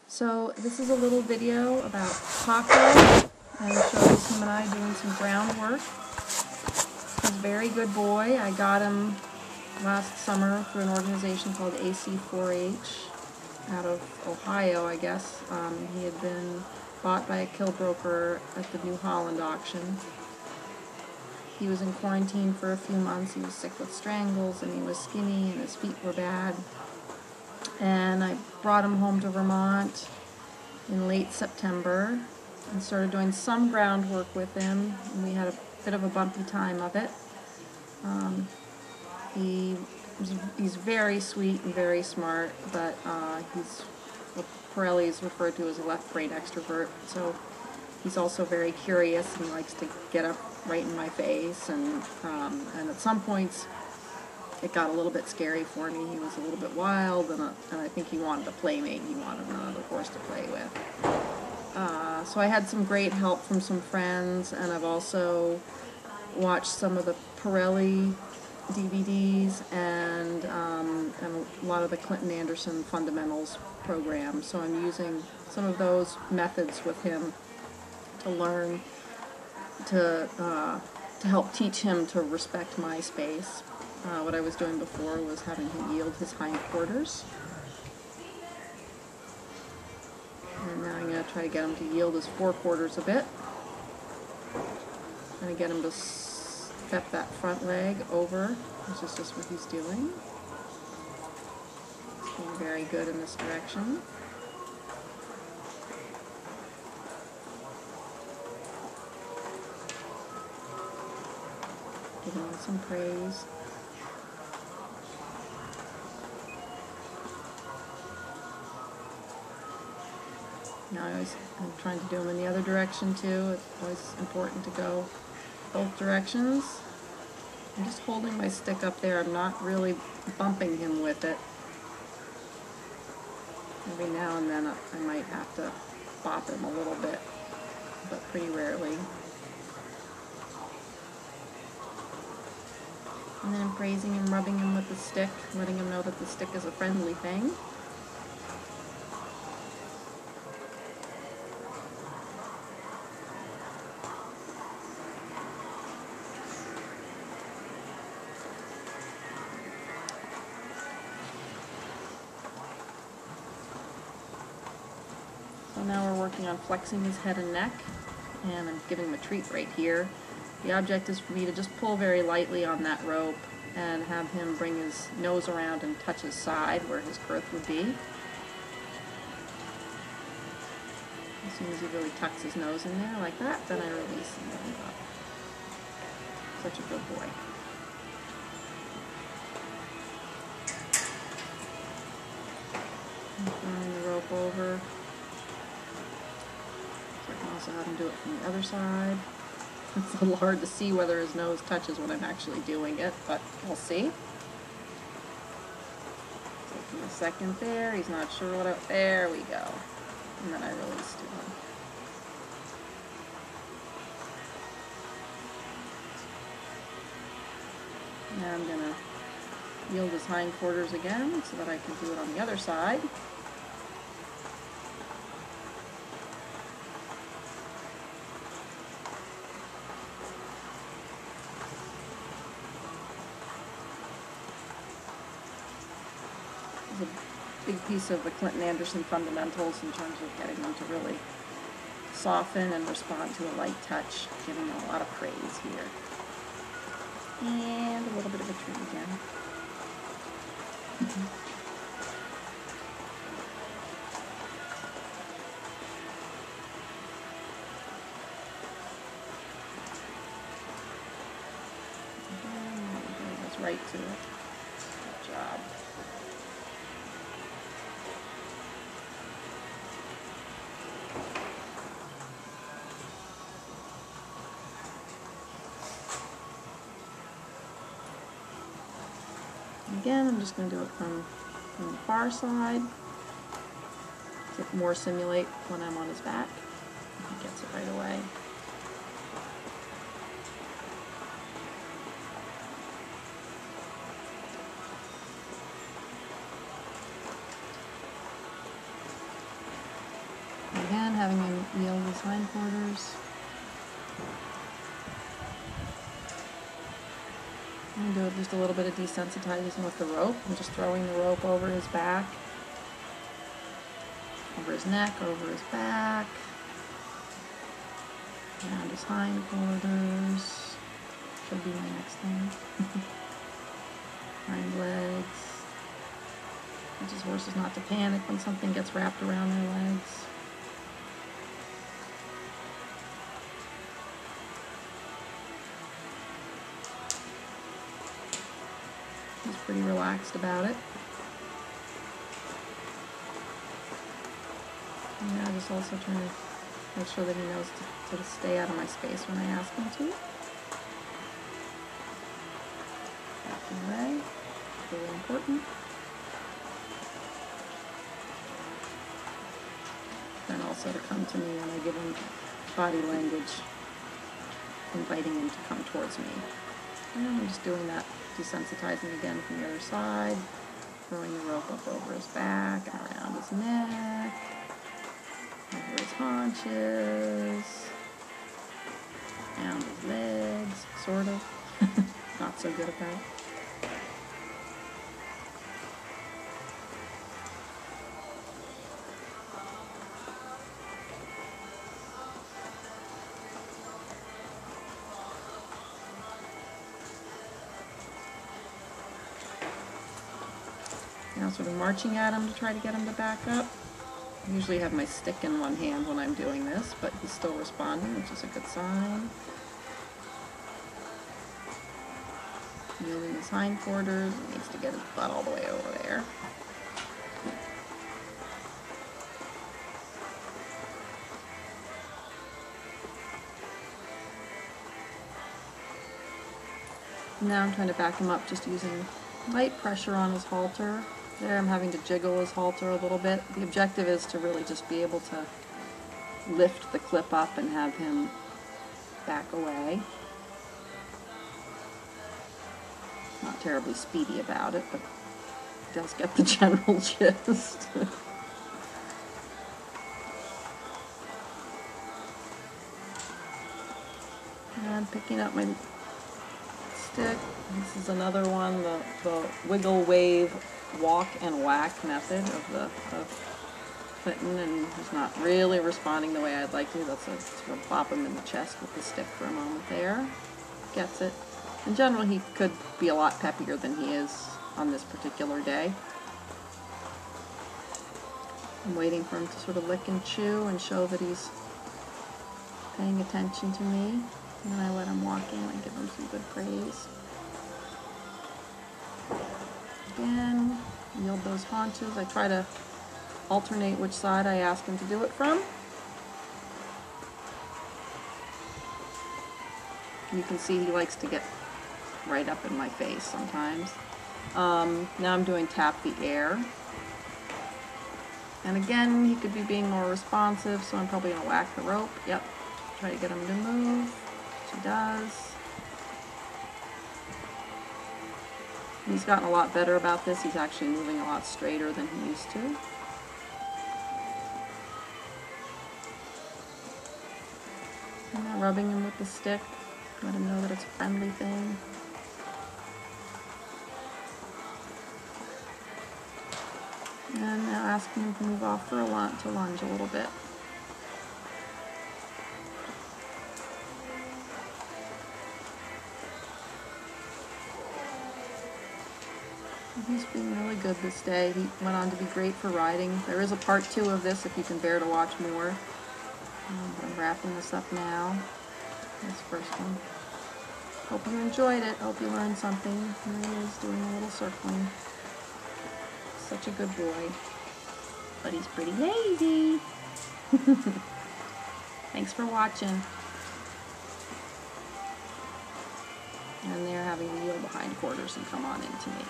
So this is a little video about Paco, and it shows him and I doing some groundwork. He's a very good boy. I got him last summer through an organization called AC4H out of Ohio, I guess. He had been bought by a kill broker at the New Holland auction. He was in quarantine for a few months. He was sick with strangles, and he was skinny, and his feet were bad. And I brought him home to Vermont in late September and started doing some groundwork with him. And we had a bit of a bumpy time of it. He's very sweet and very smart, but he's what Parelli is referred to as a left brain extrovert. So he's also very curious, and he likes to get up right in my face. And at some points, it got a little bit scary for me. He was a little bit wild, and I think he wanted a playmate. He wanted another horse to play with. So I had some great help from some friends, and I've also watched some of the Parelli DVDs and a lot of the Clinton Anderson fundamentals programs. So I'm using some of those methods with him to learn to help teach him to respect my space. What I was doing before was having him yield his hindquarters. And now I'm going to try to get him to yield his forequarters a bit. I'm going to get him to step that front leg over, which is just what he's doing. He's being very good in this direction. Giving him some praise. Now I'm trying to do them in the other direction too. It's always important to go both directions. I'm just holding my stick up there. I'm not really bumping him with it. Every now and then I might have to bop him a little bit, but pretty rarely. And then I'm praising him, rubbing him with the stick, letting him know that the stick is a friendly thing. So now we're working on flexing his head and neck, and I'm giving him a treat right here. The object is for me to just pull very lightly on that rope and have him bring his nose around and touch his side where his girth would be. As soon as he really tucks his nose in there like that, then I release and let him go. Such a good boy. And throwing the rope over. So I can also have him do it from the other side. It's a little hard to see whether his nose touches when I'm actually doing it, but we'll see. Taking a second there, he's not sure what there we go. And then I release to him. Now I'm going to yield his hindquarters again so that I can do it on the other side. A big piece of the Clinton Anderson fundamentals in terms of getting them to really soften and respond to a light touch, giving them a lot of praise here. And a little bit of a treat again. And goes right to it. Good job. Again, I'm just going to do it from the far side to more simulate when I'm on his back. He gets it right away. having him yield his hindquarters. I'm going to do just a little bit of desensitizing with the rope. I'm just throwing the rope over his back, over his neck, over his back, around his hindquarters. Should be my next thing. Hind legs. Teaches horses not to panic when something gets wrapped around their legs. He's pretty relaxed about it. And I just also trying to make sure that he knows to stay out of my space when I ask him to. Backing away, really important. Then also to come to me when I give him body language, inviting him to come towards me. And I'm just doing that, desensitizing again from the other side, throwing the rope up over his back and around his neck, over his haunches, around his legs, sort of. Not so good about. Now sort of marching at him to try to get him to back up. I usually have my stick in one hand when I'm doing this, but he's still responding, which is a good sign. Yielding his hindquarters, he needs to get his butt all the way over there. Now I'm trying to back him up just using light pressure on his halter. There I'm having to jiggle his halter a little bit. The objective is to really just be able to lift the clip up and have him back away. Not terribly speedy about it, but he does get the general gist. And picking up my stick. This is another one, the wiggle, wave, walk, and whack method of Clinton, and he's not really responding the way I'd like to. That's a sort of pop him in the chest with the stick for a moment there. Gets it. In general, he could be a lot peppier than he is on this particular day. I'm waiting for him to sort of lick and chew and show that he's paying attention to me. And then I let him walk in and give him some good praise. Again, yield those haunches. I try to alternate which side I ask him to do it from. You can see he likes to get right up in my face sometimes. Now I'm doing tap the air. And again, he could be being more responsive, so I'm probably going to whack the rope. Yep. Try to get him to move. She does. And he's gotten a lot better about this. He's actually moving a lot straighter than he used to. And now rubbing him with the stick. Let him know that it's a friendly thing. And now asking him to move off for a lunge a little bit. He's been really good this day. He went on to be great for riding. There is a part 2 of this if you can bear to watch more. But I'm wrapping this up now. This first one. Hope you enjoyed it. Hope you learned something. Here he is doing a little circling. Such a good boy. But he's pretty lazy. Thanks for watching. And they're having to yield the hindquarters and come on into me.